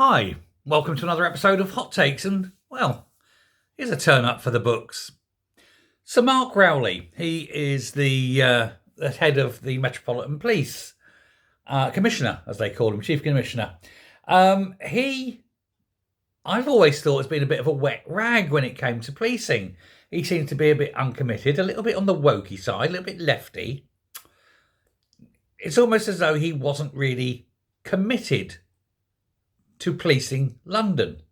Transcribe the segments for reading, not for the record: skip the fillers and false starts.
Hi, welcome to another episode of Hot Takes, and, well, here's a turn up for the books. Sir Mark Rowley, he is the head of the Metropolitan Police, Commissioner, as they call him, Chief Commissioner. I've always thought has been a bit of a wet rag when it came to policing. He seemed to be a bit uncommitted, a little bit on the wokey side, a little bit lefty. It's almost as though he wasn't really committed to policing London.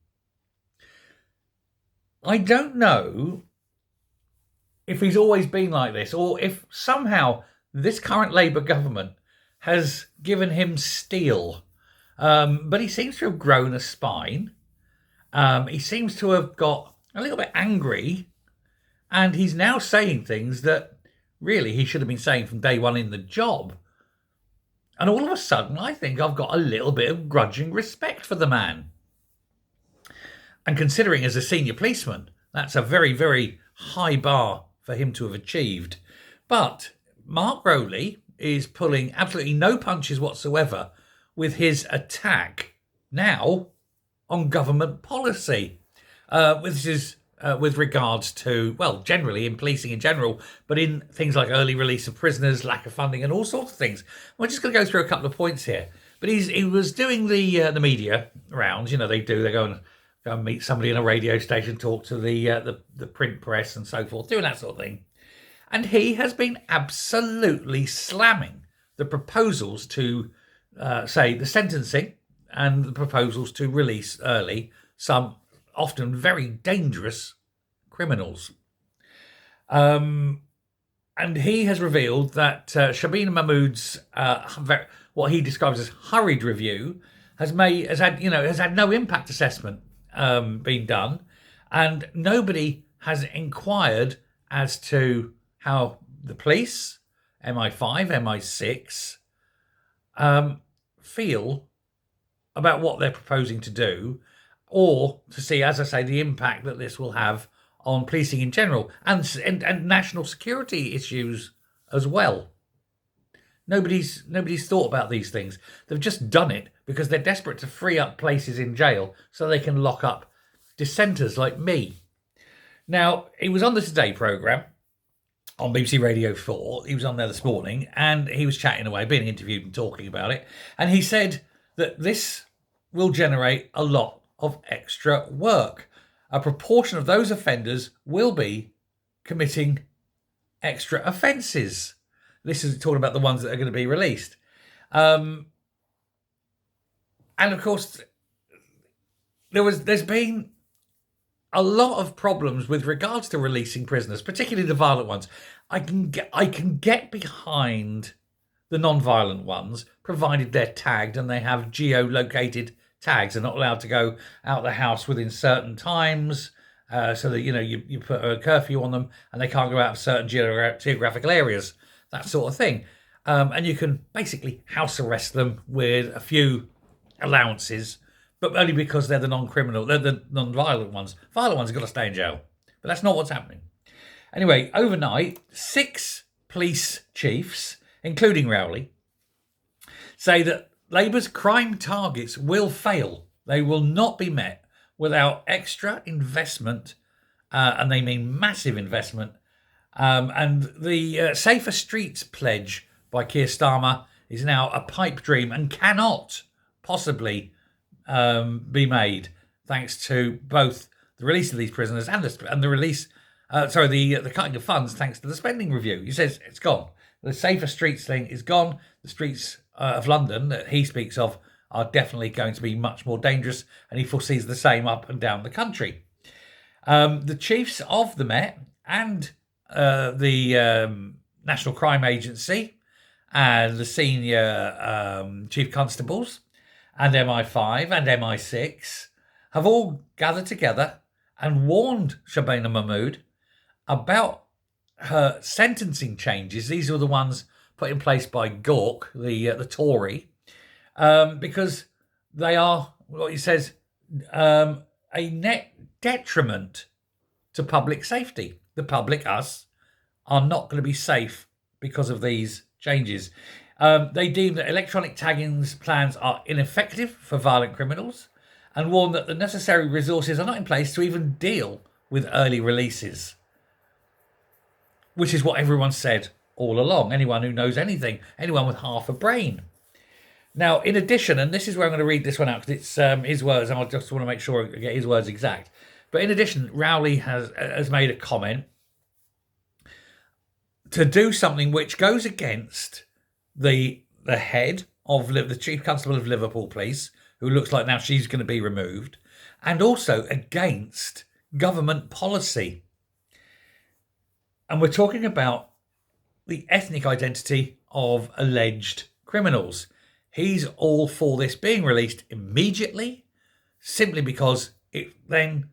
I don't know if he's always been like this or if somehow this current Labour government has given him steel. But he seems to have grown a spine. He seems to have got a little bit angry, and he's now saying things that really he should have been saying from day one in the job. And all of a sudden, I think I've got a little bit of grudging respect for the man. And considering as a senior policeman, that's a very, very high bar for him to have achieved. But Mark Rowley is pulling absolutely no punches whatsoever with his attack now on government policy. This is with regards to, well, generally in policing in general, but in things like early release of prisoners, lack of funding, and all sorts of things. We're just going to go through a couple of points here. But he was doing the media rounds. You know, they go and meet somebody in a radio station, talk to the print press and so forth, doing that sort of thing. And he has been absolutely slamming the proposals to, say, the sentencing and the proposals to release early some often very dangerous criminals. And he has revealed that Shabina Mahmood's what he describes as hurried review has had no impact assessment been done, and nobody has inquired as to how the police, MI5, MI6, feel about what they're proposing to do, or to see, as I say, the impact that this will have on policing in general and national security issues as well. Nobody's thought about these things. They've just done it because they're desperate to free up places in jail so they can lock up dissenters like me. Now, he was on the Today programme on BBC Radio 4. He was on there this morning, and he was chatting away, being interviewed and talking about it. And he said that this will generate a lot of extra work. A proportion of those offenders will be committing extra offences. This is talking about the ones that are going to be released. And of course, there's been a lot of problems with regards to releasing prisoners, particularly the violent ones. I can get behind the non-violent ones, provided they're tagged and they have geolocated tags. Are not allowed to go out the house within certain times, so that you put a curfew on them and they can't go out of certain geographical areas, that sort of thing. And you can basically house arrest them with a few allowances, but only because they're the non-criminal, they're the non-violent ones. Violent ones have got to stay in jail, but that's not what's happening. Anyway, overnight, 6 police chiefs, including Rowley, say that Labour's crime targets will fail. They will not be met without extra investment, and they mean massive investment. And the Safer Streets pledge by Keir Starmer is now a pipe dream and cannot possibly be made, thanks to both the release of these prisoners and the release, the cutting of funds, thanks to the spending review. He says it's gone. The Safer Streets thing is gone. The streets of London that he speaks of are definitely going to be much more dangerous, and he foresees the same up and down the country. The chiefs of the Met and the National Crime Agency and the senior chief constables and MI5 and MI6 have all gathered together and warned Shabina Mahmood about her sentencing changes. These are the ones put in place by Gawke, the Tory, because they are, what he says, a net detriment to public safety. The public, us, are not going to be safe because of these changes. They deem that electronic tagging plans are ineffective for violent criminals, and warned that the necessary resources are not in place to even deal with early releases, which is what everyone said all along. Anyone who knows anything, anyone with half a brain. Now, in addition, and this is where I'm going to read this one out because it's his words, and I just want to make sure I get his words exact. But in addition, Rowley has made a comment to do something which goes against the head of the Chief Constable of Liverpool Police, who looks like now she's going to be removed, and also against government policy. And we're talking about the ethnic identity of alleged criminals. He's all for this being released immediately, simply because it then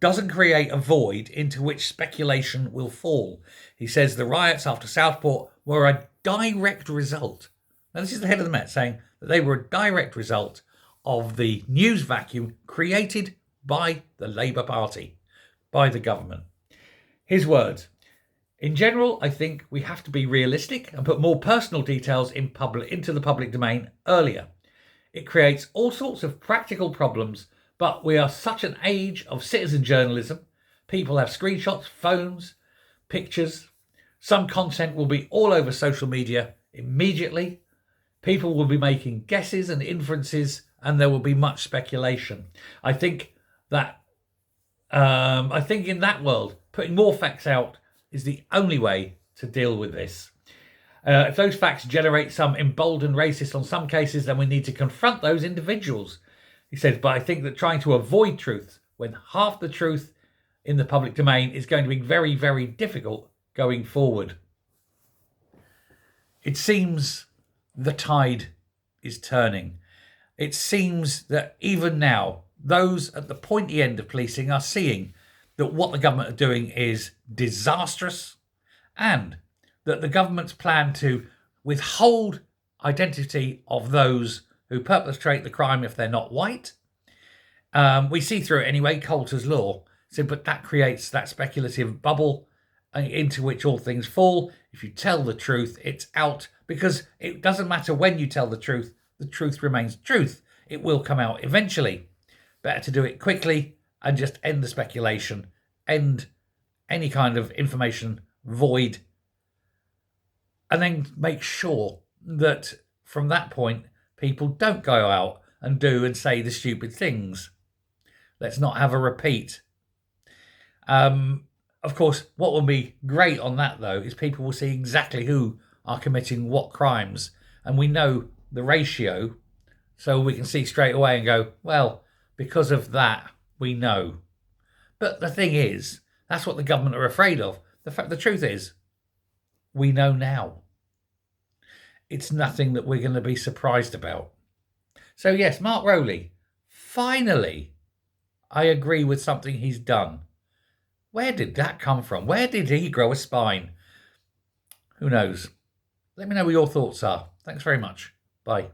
doesn't create a void into which speculation will fall. He says the riots after Southport were a direct result. Now, this is the head of the Met saying that they were a direct result of the news vacuum created by the Labour Party, by the government. His words: in general, I think we have to be realistic and put more personal details into the public domain earlier. It creates all sorts of practical problems, but we are such an age of citizen journalism. People have screenshots, phones, pictures. Some content will be all over social media immediately. People will be making guesses and inferences, and there will be much speculation. I think in that world, putting more facts out is the only way to deal with this. If those facts generate some emboldened racists on some cases, then we need to confront those individuals. He says, but I think that trying to avoid truth when half the truth in the public domain is going to be very, very difficult going forward. It seems the tide is turning. It seems that even now, those at the pointy end of policing are seeing that what the government are doing is disastrous, and that the government's plan to withhold identity of those who perpetrate the crime if they're not white. We see through it anyway, Coulter's law. So, but that creates that speculative bubble into which all things fall. If you tell the truth, it's out, because it doesn't matter when you tell the truth remains truth. It will come out eventually. Better to do it quickly and just end the speculation, end any kind of information void, and then make sure that from that point, people don't go out and do and say the stupid things. Let's not have a repeat. Of course, what will be great on that, though, is people will see exactly who are committing what crimes. And we know the ratio, so we can see straight away and go, well, because of that, we know. But the thing is, that's what the government are afraid of. The truth is, we know now. It's nothing that we're going to be surprised about. So yes, Mark Rowley, finally, I agree with something he's done. Where did that come from? Where did he grow a spine? Who knows? Let me know what your thoughts are. Thanks very much. Bye.